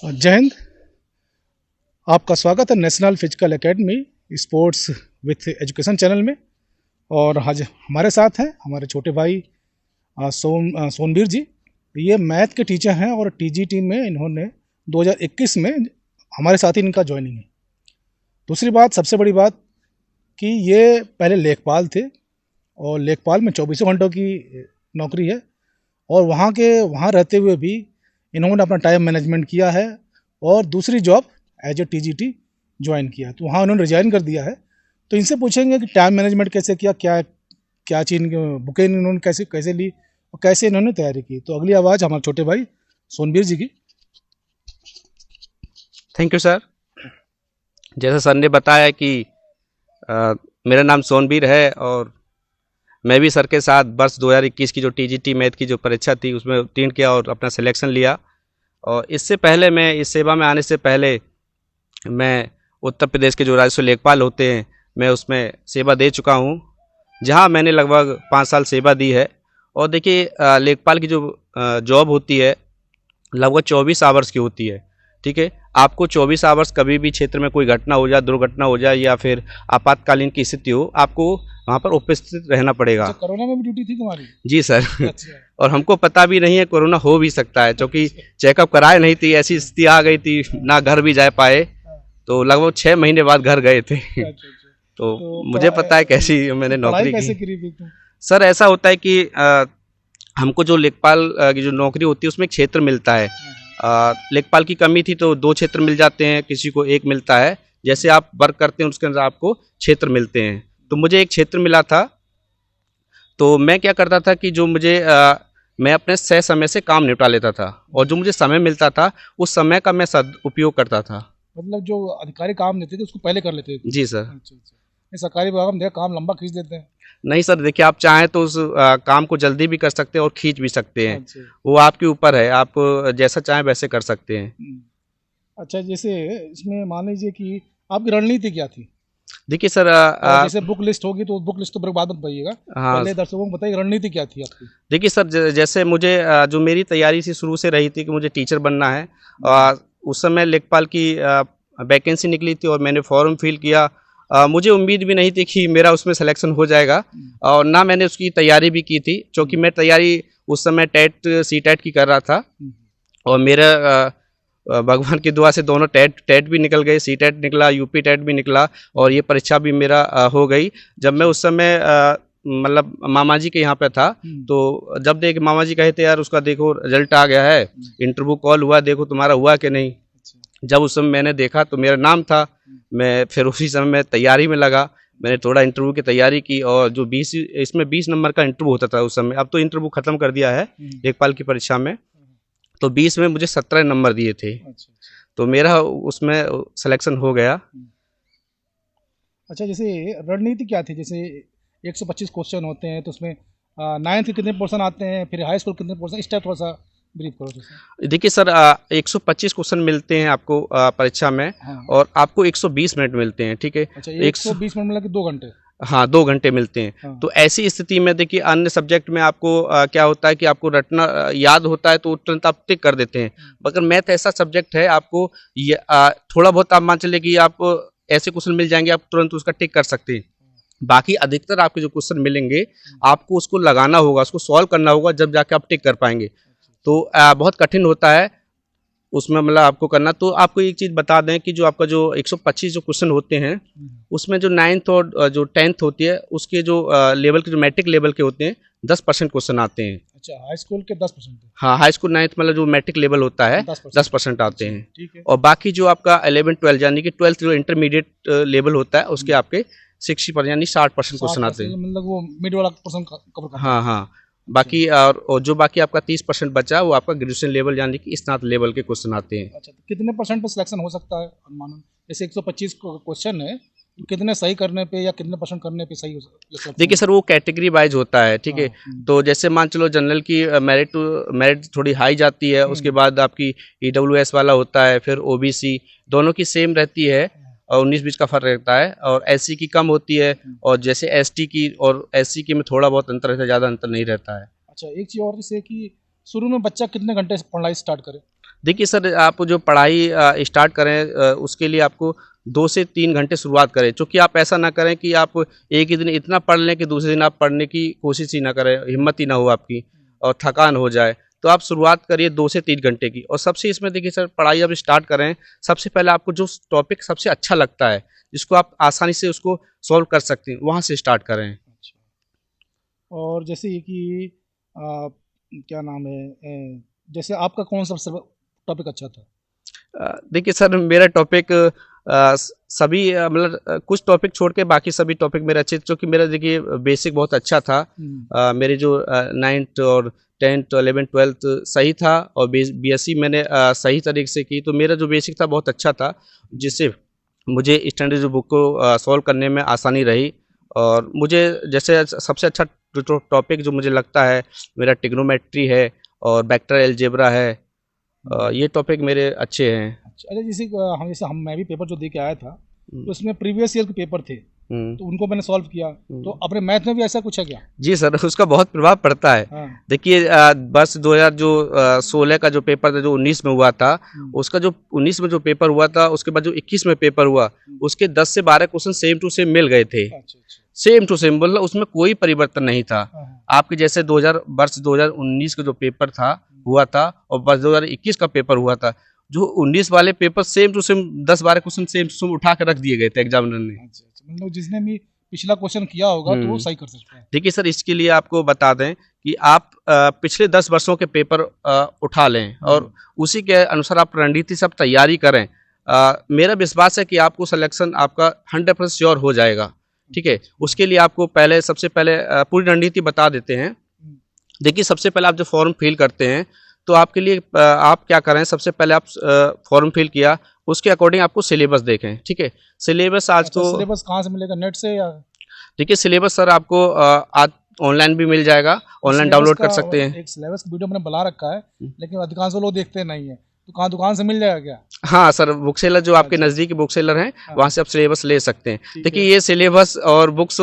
जय हिंद। आपका स्वागत है national physical academy sports with education channel में। और आज हमारे साथ हैं हमारे छोटे भाई सोनवीर जी। ये मैथ के टीचर हैं और टीजीटी में इन्होंने 2021 में हमारे साथ ही इनका ज्वाइनिंग है। दूसरी बात, सबसे बड़ी बात कि ये पहले लेखपाल थे और लेखपाल में 24 घंटों की नौकरी है और वहाँ रहते हुए भी इन्होंने अपना टाइम मैनेजमेंट किया है और दूसरी job as a TGT join किया, तो वहाँ उन्होंने रिजाइन कर दिया है। तो इनसे पूछेंगे कि टाइम मैनेजमेंट कैसे किया, क्या चीज़ बुकें इन्होंने कैसे ली और कैसे इन्होंने तैयारी की। तो अगली आवाज़ हमारे छोटे भाई सोनवीर जी की। Thank you sir. जैसा सर ने बताया कि मेरा नाम सोनवीर है और मैं भी सर के साथ वर्ष 2021 की जो टीजीटी मैथ की जो परीक्षा थी उसमें उत्तीर्ण किया और अपना सिलेक्शन लिया। और इससे पहले मैं इस सेवा में आने से पहले मैं उत्तर प्रदेश के जो राजस्व लेखपाल होते हैं मैं उसमें सेवा दे चुका हूं, जहां मैंने लगभग 5 साल सेवा दी है। और देखिए लेखपाल की जो जॉब होती है लगभग 24 आवर्स की होती है। ठीक है, आपको 24 आवर्स कभी भी क्षेत्र में कोई घटना हो जाए, दुर्घटना हो जाए या फिर आपातकालीन की स्थिति हो, आपको वहाँ पर उपस्थित रहना पड़ेगा। अच्छा, कोरोना में भी ड्यूटी थी तुम्हारी? जी सर। अच्छा। और हमको पता भी नहीं है कोरोना हो भी सकता है, क्योंकि चेकअप कराए नहीं थी, ऐसी स्थिति आ गई थी, ना घर भी जा पाए, तो लगभग 6 महीने बाद घर गए थे। तो मुझे पता है कैसी मैंने नौकरी की। सर ऐसा होता है कि हमको जो लेखपाल की जो नौकरी होती है उसमें एक क्षेत्र मिलता है। लेखपाल की कमी थी तो 2 क्षेत्र मिल जाते हैं, किसी को 1 मिलता है। जैसे आप वर्क करते हैं उसके अंदर आपको क्षेत्र मिलते हैं, तो मुझे एक क्षेत्र मिला था। तो मैं क्या करता था कि जो मुझे मैं अपने सह समय से काम निपटा लेता था और जो मुझे समय मिलता था उस समय का मैं सदुपयोग करता था। मतलब जो अधिकारी काम देते थे उसको पहले कर लेते थे? जी सर। अच्छा। सरकारी विभाग में काम लंबा खींच देते हैं। नहीं सर, देखिए आप चाहें तो उस काम को जल्दी भी कर सकते हैं और खींच भी सकते हैं। अच्छा। वो आपके ऊपर है, आप जैसा चाहें वैसे कर सकते हैं। अच्छा, जैसे इसमें मान लीजिए कि आपकी रणनीति क्या थी? देखिए सर जैसे बुक लिस्ट होगी तो बुक लिस्ट तो बाद में बताइएगा। हाँ, पहले दर्शकों को बताइए रणनीति क्या थी आपकी? देखिए सर जैसे मुझे जो मेरी तैयारी सी शुरू से रही थी कि मुझे टीचर बनना है। उस समय लेखपाल की वैकेंसी निकली थी और मैंने फॉर्म फिल किया। मुझे उम्मीद भी नहीं थी कि मेरा उसमें सिलेक्शन हो जाएगा और ना मैंने उसकी तैयारी भी की थी, क्योंकि मैं तैयारी उस समय टेट सीटेट की कर रहा था और मेरा भगवान की दुआ से दोनों टेट भी निकल गए, सीटेट निकला, यूपी टेट भी निकला और ये परीक्षा भी मेरा हो गई। जब मैं उस समय मतलब मामा जी के यहाँ पे था, तो जब देख मामा जी कहे थे यार उसका देखो रिजल्ट आ गया है, इंटरव्यू कॉल हुआ, देखो तुम्हारा हुआ कि नहीं। जब उस समय मैंने देखा तो मेरा नाम था, मैं फिर उसी समय मैं तैयारी में लगा। मैंने थोड़ा इंटरव्यू की तैयारी की और जो 20 नंबर का इंटरव्यू होता था उस समय, अब तो इंटरव्यू खत्म कर दिया है लेखपाल की परीक्षा में, तो 20 में मुझे 17 नंबर दिए थे। तो मेरा उसमें सिलेक्शन हो गया। अच्छा, जैसे रणनीति क्या थी? जैसे 125 क्वेश्चन होते हैं तो उसमें 9th के कितने पोर्शन आते हैं, फिर हाई स्कूल कितने पोर्शन, इस टाइप थोड़ा सा ब्रीफ करो। देखिए सर 125 क्वेश्चन मिलते हैं आपको परीक्षा में। हाँ। और आपको 120 मिनट मिलते हैं। ठीक है। अच्छा, 120 मिनट मतलब कि 2 घंटे? हाँ, 2 घंटे मिलते हैं। हाँ। तो ऐसी स्थिति में देखिए अन्य सब्जेक्ट में आपको क्या होता है कि आपको रटना याद होता है तो तुरंत आप टिक कर देते हैं, मगर मैथ ऐसा सब्जेक्ट है आपको थोड़ा बहुत आप मान चलिए कि आप ऐसे क्वेश्चन मिल जाएंगे आप तुरंत उसका टिक कर सकते हैं। बाकी अधिकतर आपके जो क्वेश्चन मिलेंगे आपको उसको लगाना होगा, उसको सॉल्व करना होगा, जब जाके आप टिक कर पाएंगे। तो बहुत कठिन होता है उसमें मतलब आपको करना। तो आपको एक चीज़ बता दें कि जो आपका जो 125 जो क्वेश्चन होते हैं उसमें जो 9th और जो 10th होती है उसके जो लेवल के जो मैट्रिक लेवल के होते हैं 10% क्वेश्चन आते हैं। अच्छा, हाई स्कूल के 10%? हाँ, हाई स्कूल 9th मतलब जो मैट्रिक लेवल होता है 10% आते हैं। ठीक है। और बाकी जो आपका 11 12 यानी कि 12th जो इंटरमीडिएट लेवल होता है उसके आपके 60% यानी 60% क्वेश्चन आते हैं। मतलब वो मिड वाला क्वेश्चन कवर करता है। हाँ हाँ। बाकी और जो बाकी आपका 30% बचा वो आपका ग्रेजुएशन लेवल यानी कि स्नातक लेवल के क्वेश्चन आते हैं। अच्छा, तो कितने % पे सिलेक्शन हो सकता है अनुमानन? जैसे 125 क्वेश्चन है तो कितने सही करने पे या कितने % करने पे सही हो सकता है? देखिए सर वो कैटेगरी वाइज होता है। ठीक है। तो जैसे मान चलो जनरल की मेरिट थोड़ी हाई जाती है, उसके बाद आपकी EWS वाला होता है, फिर OBC, दोनों की सेम रहती है और 19-20 का फर्क रहता है, और SC की कम होती है, और जैसे ST की और SC की में थोड़ा बहुत अंतर रहता है, ज़्यादा अंतर नहीं रहता है। अच्छा, एक चीज़ और जैसे कि शुरू में बच्चा कितने घंटे से पढ़ाई स्टार्ट करे? देखिए सर, आप जो पढ़ाई स्टार्ट करें उसके लिए आपको 2 से 3 घंटे शुरुआत करें। चूँकि आप ऐसा ना करें कि आप एक ही दिन इतना पढ़ लें कि दूसरे दिन आप पढ़ने की कोशिश ही ना करें, हिम्मत ही ना हो आपकी और थकान हो जाए। तो आप शुरुआत करिए 2 से 3 घंटे की। और सबसे इसमें देखिए सर, पढ़ाई अब स्टार्ट करें, सबसे पहले आपको जो टॉपिक सबसे अच्छा लगता है, जिसको आप आसानी से उसको सॉल्व कर सकते हैं, वहाँ से स्टार्ट करें। अच्छा। और जैसे ये कि क्या नाम है, जैसे आपका कौन सा सबसे टॉपिक अच्छा था? देखिए सर, मेरा टॉपिक सभी मतलब कुछ टॉपिक छोड़ के बाकी सभी टॉपिक मेरे अच्छे, क्योंकि मेरा देखिए बेसिक बहुत अच्छा था। मेरे जो 9th और 10th 11th 12th सही था, और बीएससी मैंने सही तरीके से की, तो मेरा जो बेसिक था बहुत अच्छा था, जिससे मुझे स्टैंडर्ड जो बुक को सॉल्व करने में आसानी रही। और मुझे जैसे सबसे अच्छा जो टॉपिक जो मुझे लगता है, मेरा ट्रिग्नोमेट्री है और वेक्टर अलजेब्रा है। ये टॉपिक मेरे अच्छे हैं। अच्छा, जैसे मैं भी पेपर जो दे के आया था, हम्म, तो इसमें प्रीवियस ईयर के पेपर थे, हम्म, तो उनको मैंने सॉल्व किया। तो अपने मैथ में भी ऐसा कुछ है क्या? जी सर, उसका बहुत प्रभाव पड़ता है। हाँ। देखिए वर्ष 2000 जो 16 का जो पेपर था, जो 19 में हुआ था, उसका जो 19 में जो पेपर हुआ था, उसके बाद जो 21 में पेपर हुआ, उसके 10 से 12 क्वेश्चन सेम टू सेम मिल गए थे। अच्छा अच्छा। सेम टू सेम, मतलब उसमें कोई परिवर्तन नहीं था। हाँ, हाँ। आपके जैसे 2000 वर्ष 2019 का जो पेपर था हुआ था, और वर्ष 2021 का पेपर हुआ था, जो 19 वाले paper same to same 10-12 question same to same उठा कर रख दिए गए थे एग्जामिनर ने। अच्छा अच्छा, मतलब जिसने भी पिछला क्वेश्चन किया होगा तो वो सही कर सकता है। देखिए सर, इसके लिए आपको बता दें कि आप पिछले 10 वर्षों के पेपर उठा लें, और उसी के अनुसार आप रणनीति सब तैयारी करें। मेरा विश्वास है कि आपको सिलेक्शन आपका 100% श्योर हो जाएगा। ठीक है, उसके लिए आपको सबसे पहले पूरी रणनीति बता देते हैं। देखिए, सबसे पहले आप जो फॉर्म फिल करते हैं, तो आपके लिए आप क्या करें, सबसे पहले आप फॉर्म फिल किया, उसके अकॉर्डिंग आपको सिलेबस देखें। ठीक है, सिलेबस आज अच्छा, तो सिलेबस कहाँ से मिलेगा, नेट से या? देखिए, सिलेबस सर आपको आज ऑनलाइन भी मिल जाएगा, ऑनलाइन सिलेबस डाउनलोड का कर सकते हैं। एक सिलेबस वीडियो मैंने बना रखा है, लेकिन अधिकांश लोग देखते नहीं है, तो कहाँ दुकान से मिल जाएगा क्या? हाँ सर, बुक सेलर जो आपके अच्छा। नज़दीकी बुक सेलर हैं, हाँ, वहाँ से आप सिलेबस ले सकते हैं। ठीक देखिए, है। ये सिलेबस और बुक्स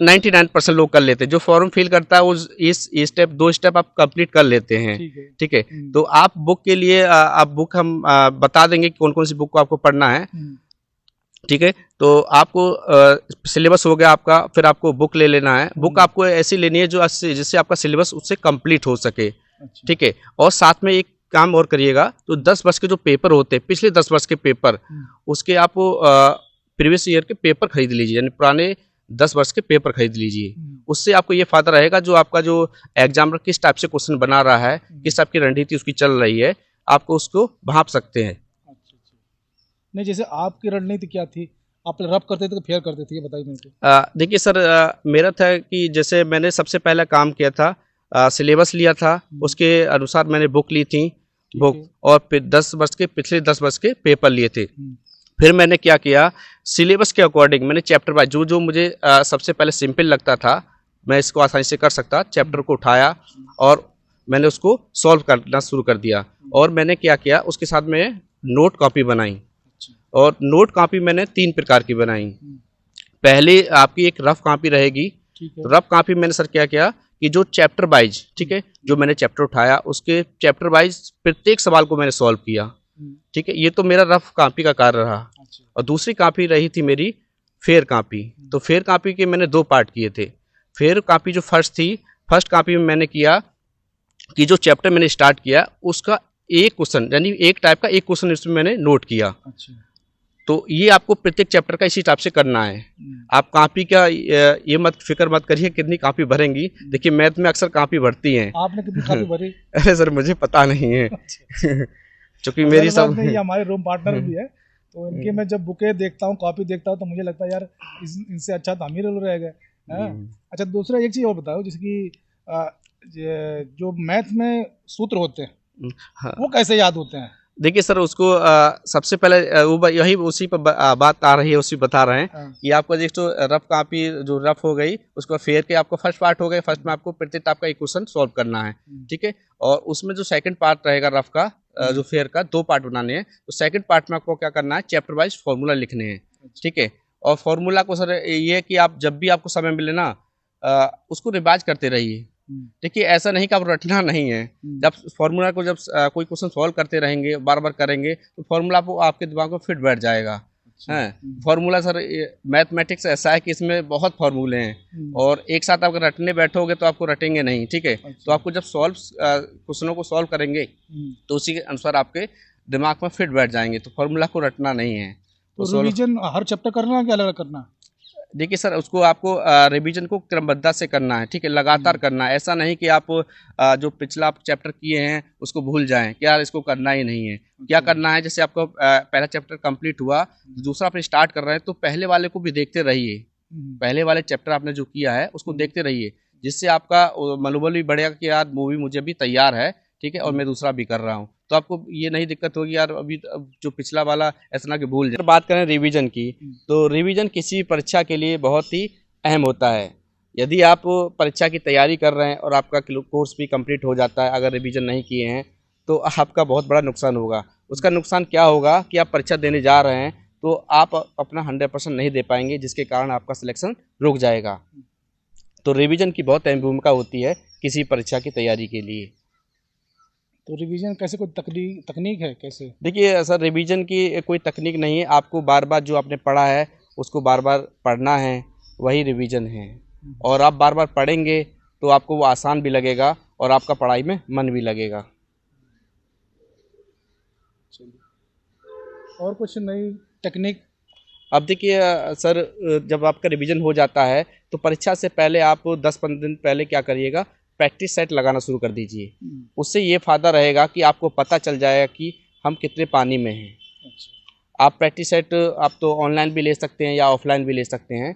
99% लोग कर लेते हैं। जो फॉर्म फिल करता है, वो इस स्टेप 2 स्टेप आप कंप्लीट कर लेते हैं। ठीक है। ठीक है, तो आप बुक के लिए आप बुक हम बता देंगे कि कौन कौन सी बुक को आपको पढ़ना है। ठीक है, तो आपको सिलेबस हो गया आपका, फिर आपको बुक ले लेना है। बुक आपको ऐसी लेनी है जो जिससे आपका सिलेबस उससे कंप्लीट हो सके। अच्छा। ठीक है, और साथ में एक काम और करिएगा, तो 10 वर्ष के जो पेपर होते हैं, पिछले 10 वर्ष के पेपर, उसके आप प्रीवियस ईयर के पेपर खरीद लीजिए, यानी पुराने 10 वर्ष के पेपर खरीद लीजिए। उससे आपको ये फायदा रहेगा, जो आपका जो एग्जामिनर किस टाइप से क्वेश्चन बना रहा है, किस टाइप की रणनीति उसकी चल रही है, आपको उसको भांप सकते हैं। अच्छा अच्छा। नहीं, जैसे आपकी रणनीति क्या थी? आप रब करते थे तो फेयर करते थे, ये बताइए मेरे को। देखिए सर, मेरा था कि जैसे मैंने सबसे पहला काम किया था, सिलेबस लिया था, उसके अनुसार मैंने बुक ली थी, बुक, और फिर 10 वर्ष के पिछले 10 वर्ष के पेपर लिए थे। फिर मैंने क्या किया, सिलेबस के अकॉर्डिंग मैंने चैप्टर वाइज जो जो मुझे सबसे पहले सिंपल लगता था, मैं इसको आसानी से कर सकता, चैप्टर को उठाया और मैंने उसको सॉल्व करना शुरू कर दिया। और मैंने क्या किया, उसके साथ में नोट कॉपी बनाई, और नोट कॉपी मैंने 3 प्रकार की बनाई। पहले आपकी एक रफ कॉपी रहेगी। रफ कॉपी मैंने सर क्या किया कि जो चैप्टर वाइज, ठीक है, जो मैंने चैप्टर उठाया उसके चैप्टर वाइज प्रत्येक सवाल को मैंने सॉल्व किया। ठीक है, ये तो मेरा रफ कॉपी का कार्य रहा। और दूसरी कॉपी रही थी मेरी फेयर कॉपी। तो फेयर कॉपी के मैंने 2 पार्ट किए थे। फेयर कॉपी जो फर्स्ट थी, फर्स्ट कॉपी में मैंने किया कि जो चैप्टर मैंने स्टार्ट किया उसका एक क्वेश्चन, यानी एक टाइप का एक क्वेश्चन इसमें मैंने नोट किया। तो ये आपको प्रत्येक चैप्टर का इसी टाइप से करना है। आप कॉपी का ये मत फिक्र मत करिए कितनी कॉपी भरेंगी। देखिए, मैथ में अक्सर कॉपी भरती हैं। आपने कितनी कॉपी भरी? अरे सर, मुझे पता नहीं है। क्योंकि मेरी सब ये हमारे रूम पार्टनर भी है, तो इनके मैं जब बुकें देखता हूँ, कॉपी देखता हूँ, तो मुझे लगता है यार इनसे अच्छा तो हम ही रह गए। अच्छा, दूसरा एक चीज़ और बताओ, जैसे कि जो मैथ में सूत्र होते हैं, हाँ, वो कैसे याद होते हैं? देखिए सर, उसको सबसे पहले वो यही उसी पर बात आ रही है, उसी बता रहे हैं कि आपका जो रफ कॉपी जो रफ हो गई, उसको फेयर के आपको फर्स्ट पार्ट हो गए। फर्स्ट में आपको प्रत्येक टाइप का एक क्वेश्चन सॉल्व करना है। ठीक है, और उसमें जो सेकंड पार्ट रहेगा रफ का, जो फेयर का 2 पार्ट बनाने हैं। तो सेकंड पार्ट में आपको क्या करना है, चैप्टर वाइज फॉर्मूला लिखने हैं। ठीक है, और फॉर्मूला को सर ये है कि आप जब भी आपको समय मिले ना, उसको रिवाइज करते रहिए। देखिए ऐसा नहीं कि आप रटना नहीं है। जब फॉर्मूला को जब कोई क्वेश्चन सॉल्व करते रहेंगे, बार बार करेंगे, तो फॉर्मूला आपको आपके दिमाग में फिट बैठ जाएगा। हैं फॉर्मूला सर, मैथमेटिक्स ऐसा है कि इसमें बहुत फॉर्मूले हैं, और एक साथ अगर रटने बैठोगे तो आपको रटेंगे नहीं, ठीक है। तो आपको जब क्वेश्चनों को सॉल्व करेंगे तो उसी के अनुसार आपके दिमाग में फिट बैठ जाएंगे, तो फॉर्मूला को रटना नहीं है। तो रिवीजन हर चैप्टर करना है कि अलग अलग करना? देखिए सर, उसको आपको रिवीजन को क्रमबद्धता से करना है, ठीक है, लगातार करना है। ऐसा नहीं कि आप जो पिछला आप चैप्टर किए हैं उसको भूल जाएं कि यार इसको करना ही नहीं है। क्या करना है, जैसे आपको पहला चैप्टर कंप्लीट हुआ, दूसरा आप स्टार्ट कर रहे हैं, तो पहले वाले को भी देखते रहिए। पहले वाले चैप्टर आपने जो किया है उसको देखते रहिए, जिससे आपका मनोबल भी बढ़ेगा कि यार मूवी मुझे भी तैयार है, ठीक है, और मैं दूसरा भी कर रहा हूँ। तो आपको ये नहीं दिक्कत होगी यार अभी जो पिछला वाला ऐसा ना कि भूल जाए। बात करें रिवीजन की, तो रिवीजन किसी परीक्षा के लिए बहुत ही अहम होता है। यदि आप परीक्षा की तैयारी कर रहे हैं और आपका कोर्स भी कंप्लीट हो जाता है, अगर रिवीजन नहीं किए हैं तो आपका बहुत बड़ा नुकसान होगा। उसका नुकसान क्या होगा कि आप परीक्षा देने जा रहे हैं तो आप अपना 100% नहीं दे पाएंगे, जिसके कारण आपका सिलेक्शन रुक जाएगा। तो रिवीजन की बहुत अहम भूमिका होती है किसी परीक्षा की तैयारी के लिए। तो रिवीजन कैसे, कोई तकनीक है कैसे? देखिए सर, रिवीजन की कोई तकनीक नहीं है। आपको बार बार जो आपने पढ़ा है उसको बार बार पढ़ना है, वही रिवीजन है। और आप बार बार पढ़ेंगे तो आपको वो आसान भी लगेगा और आपका पढ़ाई में मन भी लगेगा। और कुछ नई टेक्निक? अब देखिए सर, जब आपका रिवीजन हो जाता है तो परीक्षा से पहले आप 10-15 दिन पहले क्या करिएगा, प्रैक्टिस सेट लगाना शुरू कर दीजिए। उससे ये फ़ायदा रहेगा कि आपको पता चल जाएगा कि हम कितने पानी में हैं। आप प्रैक्टिस सेट आप तो ऑनलाइन भी ले सकते हैं या ऑफलाइन भी ले सकते हैं,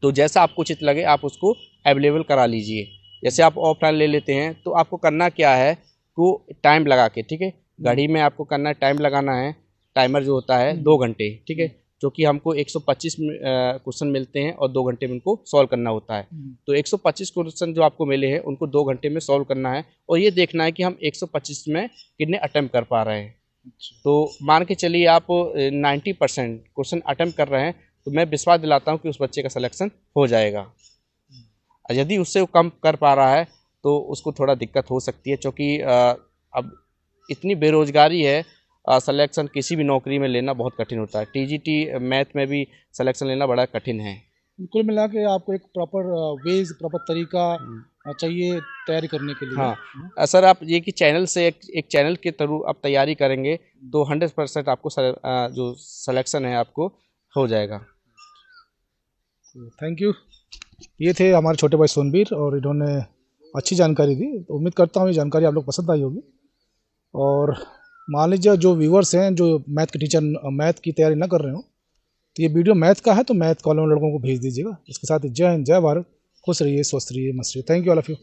तो जैसा आपको उचित लगे आप उसको अवेलेबल करा लीजिए। जैसे आप ऑफलाइन ले लेते हैं तो आपको करना क्या है, को टाइम लगा के, ठीक है, घड़ी में आपको करना है, टाइम लगाना है। टाइमर जो होता है 2 घंटे, ठीक है, जो कि हमको 125 क्वेश्चन मिलते हैं और 2 घंटे में उनको सॉल्व करना होता है। तो 125 क्वेश्चन जो आपको मिले हैं उनको 2 घंटे में सॉल्व करना है, और ये देखना है कि हम 125 में कितने अटेम्प्ट कर पा रहे हैं। तो मान के चलिए आप 90% क्वेश्चन अटेम्प्ट कर रहे हैं, तो मैं विश्वास दिलाता हूँ कि उस बच्चे का सिलेक्शन हो जाएगा। यदि उससे वो कम कर पा रहा है तो उसको थोड़ा दिक्कत हो सकती है, क्योंकि अब इतनी बेरोजगारी है, सिलेक्शन किसी भी नौकरी में लेना बहुत कठिन होता है। टीजीटी मैथ में भी सिलेक्शन लेना बड़ा कठिन है। कुल मिला के आपको एक प्रॉपर वेज, प्रॉपर तरीका चाहिए तैयारी करने के लिए। हाँ सर, आप ये कि चैनल से एक चैनल के थ्रू आप तैयारी करेंगे तो 100% आपको जो सिलेक्शन है आपको हो जाएगा। Thank you. ये थे हमारे छोटे भाई सोनवीर, और इन्होंने अच्छी जानकारी दी। तो उम्मीद करता हूँ ये जानकारी आप लोग पसंद आई होगी। और मान लीजिए जो व्यूअर्स हैं जो मैथ के टीचर, मैथ की तैयारी ना कर रहे हो, तो ये वीडियो मैथ का है तो मैथ कॉलेज लड़कों को भेज दीजिएगा। इसके साथ जय हिंद, जय भारत, खुश रहिए, स्वस्थ रहिए, मस्त रहिए। Thank you all of you.